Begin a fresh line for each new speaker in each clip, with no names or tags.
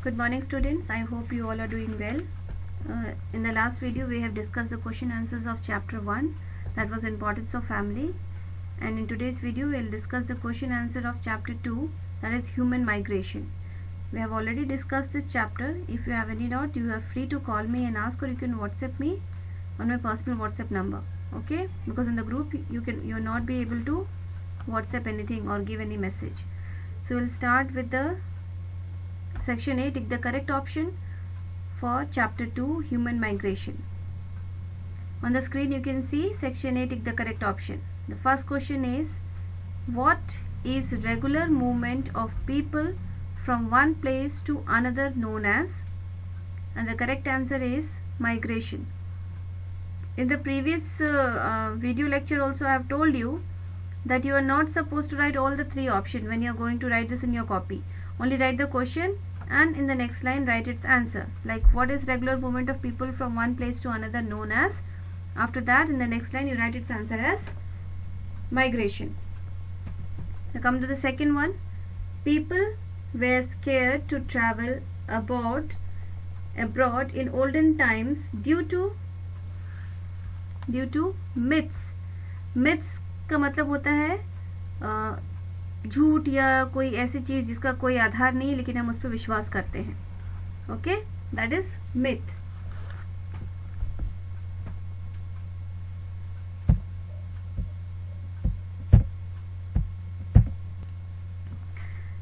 Good morning students, I hope you all are doing well. In the last video we have discussed the question answers of chapter 1, that was importance of family, and in today's video we will discuss the question answer of chapter 2, that is human migration. We have already discussed this chapter. If you have any doubt you are free to call me and ask, or you can WhatsApp me on my personal WhatsApp number, okay, because in the group you will not be able to WhatsApp anything or give any message. So we will start with the Section A. Tick the correct option for Chapter 2, Human Migration. On the screen you can see Section A. Tick the correct option. The first question is, what is regular movement of people from one place to another known as? And the correct answer is migration. In the previous video lecture also I have told you that you are not supposed to write all the three options when you are going to write this in your copy. Only write the question and in the next line write its answer, like what is regular movement of people from one place to another known as. After that in the next line you write its answer as migration. Now come to the second one. People were scared to travel abroad in olden times due to myths. Myths का मतलब होता है झूठ या कोई ऐसी चीज जिसका कोई आधार नहीं लेकिन हम उस पर विश्वास करते हैं. Okay, that is myth.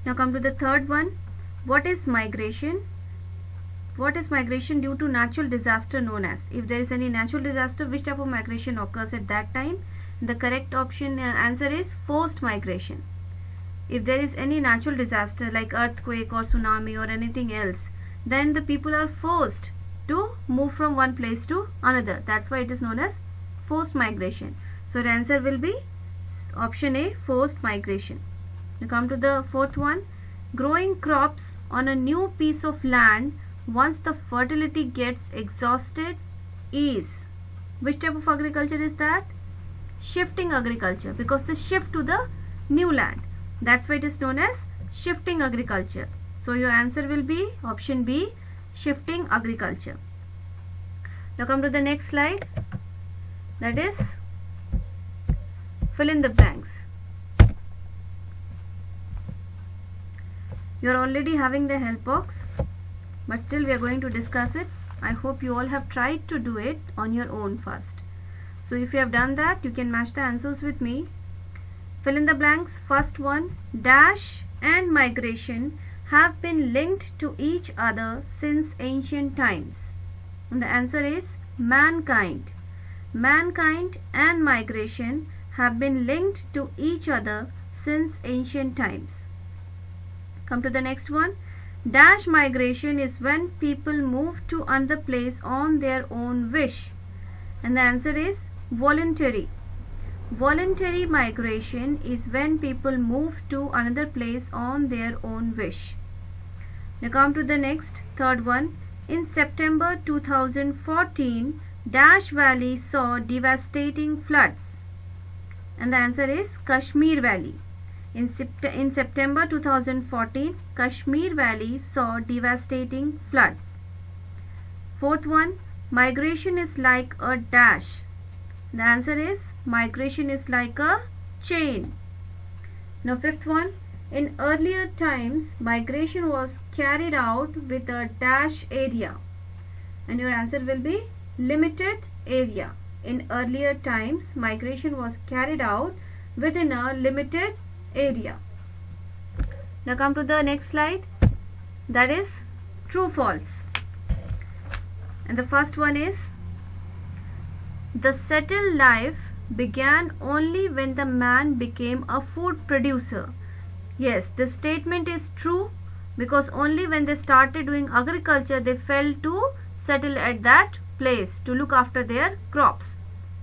Now come to the third one. What is migration? What is migration due to natural disaster known as? If there is any natural disaster, which type of migration occurs at that time? The correct option answer is forced migration. If there is any natural disaster like earthquake or tsunami or anything else, then the people are forced to move from one place to another. That's why it is known as forced migration. So the answer will be option A, forced migration. Now come to the fourth one. Growing crops on a new piece of land once the fertility gets exhausted is, which type of agriculture is that? Shifting agriculture, because the shift to the new land. That's why it is known as shifting agriculture. So your answer will be option B, shifting agriculture. Now come to the next slide, that is fill in the blanks. You are already having the help box, but still we are going to discuss it. I hope you all have tried to do it on your own first. So if you have done that, you can match the answers with me. Fill in the blanks. First one, dash and migration have been linked to each other since ancient times. And the answer is mankind. Mankind and migration have been linked to each other since ancient times. Come to the next one. Dash migration is when people move to another place on their own wish. And the answer is voluntary. Voluntary migration is when people move to another place on their own wish. Now come to the next, third one. In September 2014, Dash Valley saw devastating floods. And the answer is Kashmir Valley. In September 2014, Kashmir Valley saw devastating floods. Fourth one, migration is like a dash. The answer is migration is like a chain. Now fifth one, in earlier times migration was carried out with a dash area, and your answer will be limited area. In earlier times migration was carried out within a limited area. Now come to the next slide, that is true false. And the first one is, the settled life began only when the man became a food producer. Yes, this statement is true, because only when they started doing agriculture they felt to settle at that place to look after their crops.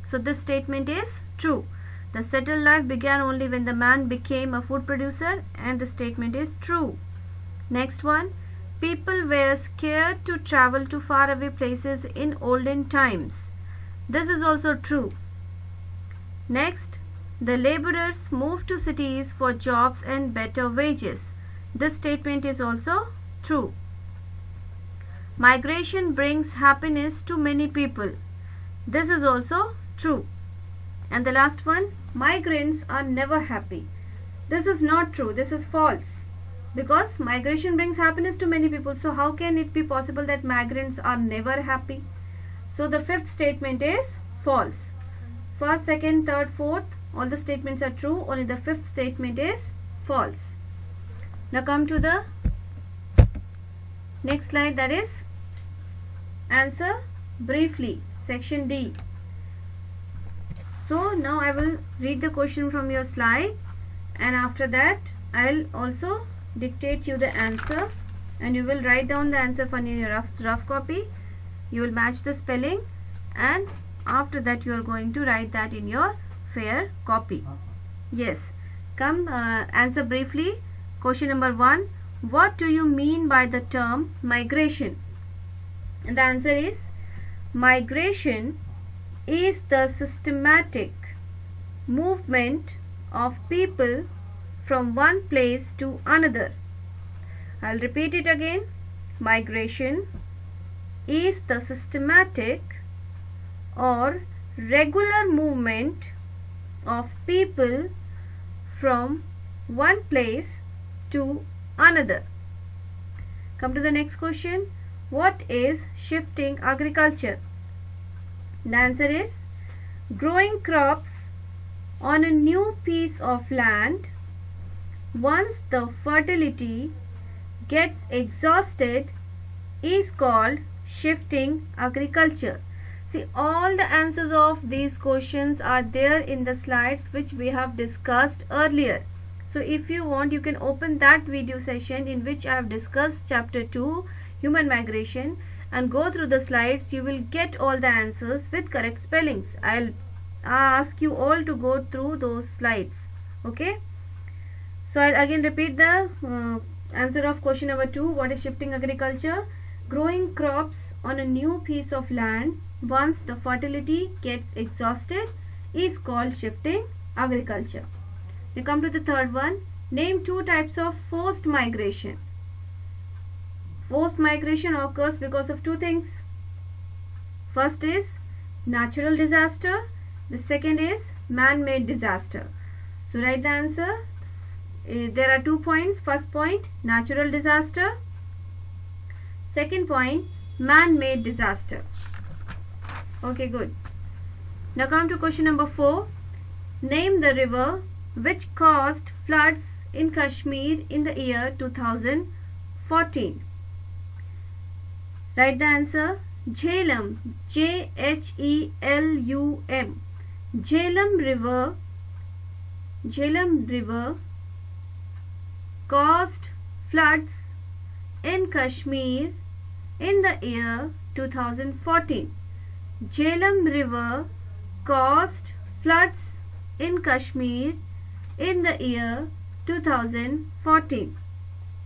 So this statement is true. The settled life began only when the man became a food producer, and the statement is true. Next one, people were scared to travel to faraway places in olden times. This is also true. Next, the laborers moved to cities for jobs and better wages. This statement is also true. Migration brings happiness to many people. This is also true. And the last one, migrants are never happy. This is not true. This is false. Because migration brings happiness to many people. So how can it be possible that migrants are never happy? So the fifth statement is false. First, second, third, fourth, all the statements are true. Only the fifth statement is false. Now come to the next slide, that is answer briefly, section D. So now I will read the question from your slide, and after that I'll also dictate you the answer, and you will write down the answer for your rough copy. You will match the spelling, and after that you are going to write that in your fair copy. Yes, come answer briefly. Question number 1, what do you mean by the term migration? And the answer is, migration is the systematic movement of people from one place to another. I'll repeat it again. Migration is the systematic or regular movement of people from one place to another. Come to the next question. What is shifting agriculture? The answer is, growing crops on a new piece of land once the fertility gets exhausted is called shifting agriculture. See, all the answers of these questions are there in the slides which we have discussed earlier. So if you want, you can open that video session in which I have discussed chapter 2, human migration, and go through the slides. You will get all the answers with correct spellings. I'll ask you all to go through those slides. Okay. So I'll again repeat the answer of question number 2. What is shifting agriculture? Growing crops on a new piece of land once the fertility gets exhausted is called shifting agriculture. We come to the third one. Name 2 types of forced migration. Forced migration occurs because of 2 things. First is natural disaster. The second is man-made disaster. So write the answer. There are 2 points. First point, natural disaster. Second point, man-made disaster. Okay, good. Now come to question number 4. Name the river which caused floods in Kashmir in the year 2014. Write the answer. Jhelum, Jhelum. Jhelum River caused floods in Kashmir in the year 2014. Jhelum River caused floods in Kashmir in the year 2014.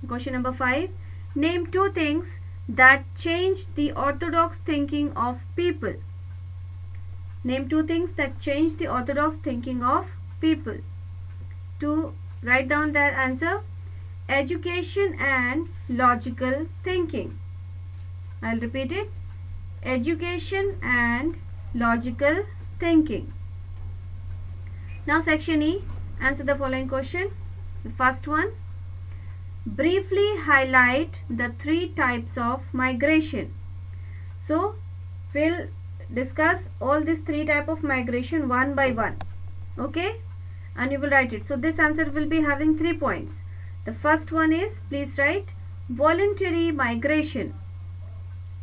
Question number 5. Name 2 things that changed the orthodox thinking of people. Name 2 things that changed the orthodox thinking of people. To write down their answer. Education and logical thinking. I'll repeat it. Education and logical thinking. Now section E. Answer the following question. The first one. Briefly highlight the 3 types of migration. So we'll discuss all these 3 types of migration one by one. Okay? And you will write it. So this answer will be having 3 points. The first one is, please write voluntary migration.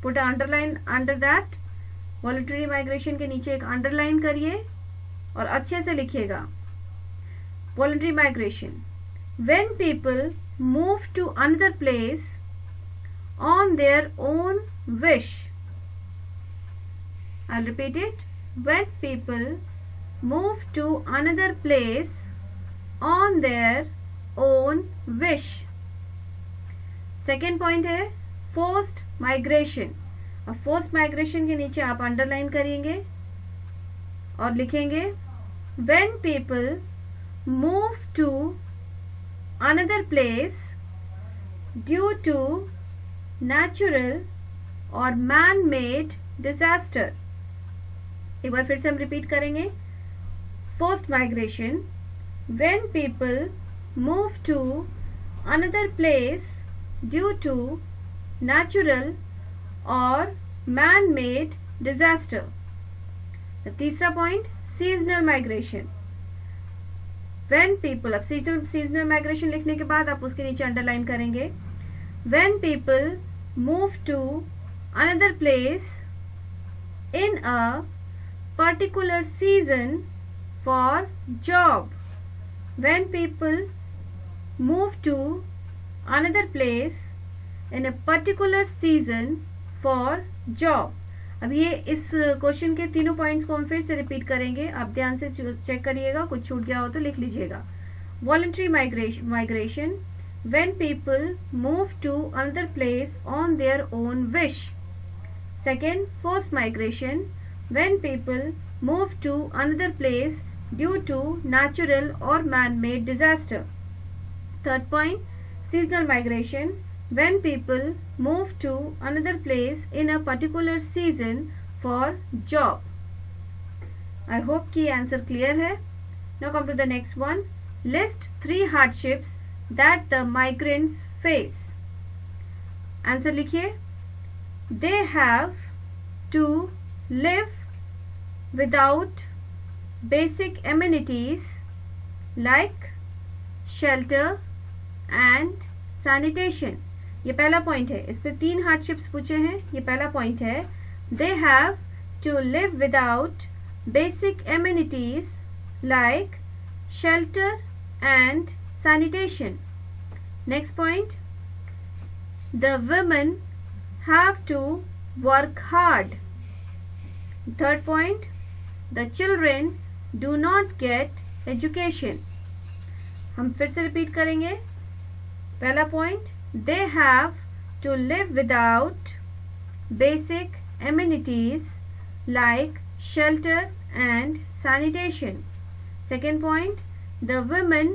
Put an underline under that. Voluntary migration के नीचे एक underline करिए और अच्छे से लिखिएगा. Voluntary migration. When people move to another place on their own wish. I'll repeat it. When people move to another place on their own wish. Second point है forced migration. अब forced migration के नीचे आप underline करेंगे और लिखेंगे when people move to another place due to natural और man made disaster. एक बार फिर से हम रिपीट करेंगे। Forced migration, when people move to another place due to natural और मैन मेड डिजास्टर। तीसरा point, seasonal migration, when people, अब सीजनल माइग्रेशन लिखने के बाद आप उसके नीचे अंडरलाइन करेंगे, when people move to another place in a particular season for job. When people move to another place in a particular season for job. अब ये इस क्वेश्चन के तीनों पॉइंट्स को हम फिर से रिपीट करेंगे, आप ध्यान से चेक करिएगा, कुछ छूट गया हो तो लिख लीजिएगा। Voluntary migration, when people move to another place on their own wish. Second, forced migration, when people move to another place due to natural or man-made disaster. Third point, seasonal migration, when people move to another place in a particular season for job. I hope कि answer clear है. Now come to the next one. List 3 hardships that the migrants face. Answer लिखिए. They have to live without basic amenities like shelter and sanitation. ये पहला point है, इस पे 3 hardships पूछे हैं। ये पहला पॉइंट है, they have to live without basic amenities like shelter and sanitation. Next point, the women have to work hard. Third point, the children do not get education. हम फिर से रिपीट करेंगे। पहला point, they have to live without basic amenities like shelter and sanitation. Second point, the women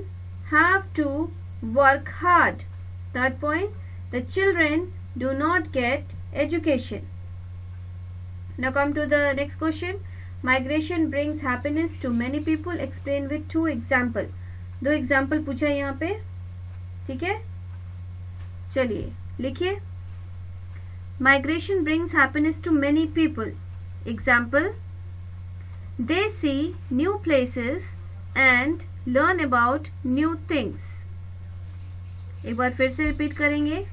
have to work hard. Third point, the children do not get education. Now come to the next question. Migration brings happiness to many people. Explain with 2 example. 2 example पूछा है यहाँ पे, ठीक है। चलिए लिखिए। Migration brings happiness to many people. Example, they see new places and learn about new things. एक बार फिर से रिपीट करेंगे।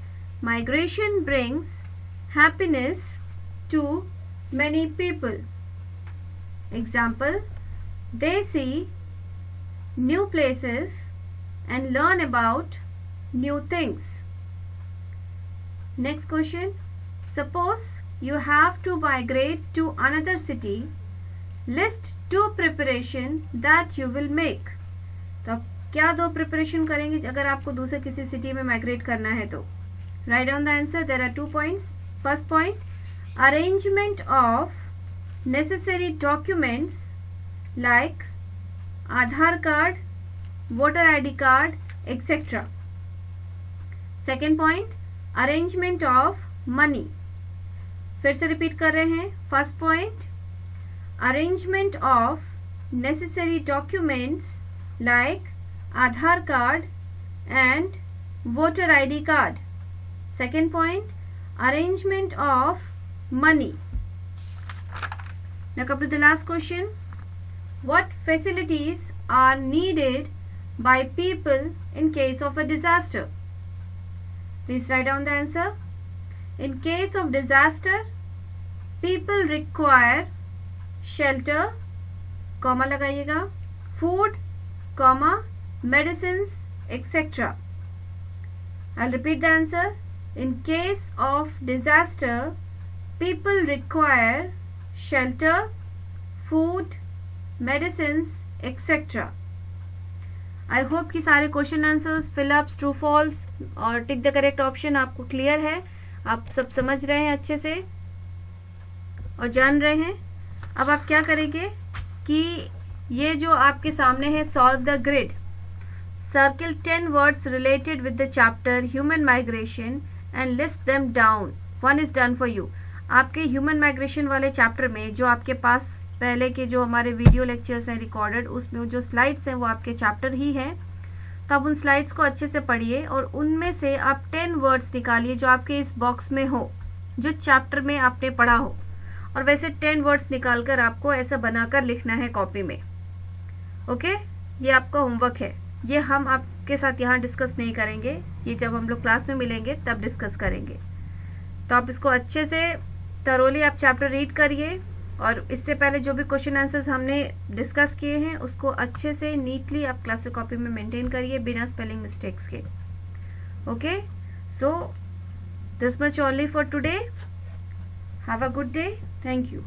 Migration brings happiness to many people. Example, they see new places and learn about new things. Next question, suppose you have to migrate to another city. List 2 preparation that you will make. तो आप क्या 2 preparation करेंगे अगर आपको दूसरे किसी city में migrate करना है तो? Write down the answer. There are 2 points. First point, arrangement of necessary documents like Aadhaar card, voter ID card, etc. Second point, arrangement of money. फिर से रिपीट कर रहे हैं। First point, arrangement of necessary documents like Aadhaar card and voter ID card. Second point, arrangement of money. Now come to the last question. What facilities are needed by people in case of a disaster? Please write down the answer. In case of disaster, people require shelter, comma लगाइएगा, food, comma, medicines, etc. I'll repeat the answer. In case of disaster, people require shelter, food, medicines, etc. I hope कि सारे question answers, fill ups, true false और tick the correct option आपको clear है, आप सब समझ रहे हैं अच्छे से और जान रहे हैं। अब आप क्या करेंगे कि ये जो आपके सामने है, solve the grid, circle 10 words related with the chapter human migration and list them down. One is done for you. आपके ह्यूमन माइग्रेशन वाले चैप्टर में जो आपके पास पहले के जो हमारे वीडियो लेक्चर्स हैं रिकॉर्डेड, उसमें जो स्लाइड्स हैं वो आपके चैप्टर ही हैं। तो आप उन स्लाइड्स को अच्छे से पढ़िए और उनमें से आप 10 वर्ड्स निकालिए जो आपके इस बॉक्स में हो, जो चैप्टर में आपने पढ़ा हो। और वैसे 10 वर्ड्स निकालकर आपको ऐसा बनाकर लिखना है कॉपी में। ओके, ये आपका होमवर्क है। ये हम आपके साथ यहाँ डिस्कस नहीं करेंगे, ये जब हम लोग क्लास में मिलेंगे तब डिस्कस करेंगे। तो आप इसको अच्छे से थरोली आप चैप्टर रीड करिए और इससे पहले जो भी क्वेश्चन आंसर्स हमने डिस्कस किए हैं उसको अच्छे से नीटली आप क्लास कॉपी में मेंटेन करिए बिना स्पेलिंग मिस्टेक्स के। Okay, so this much only for today. Have a good day. Thank you.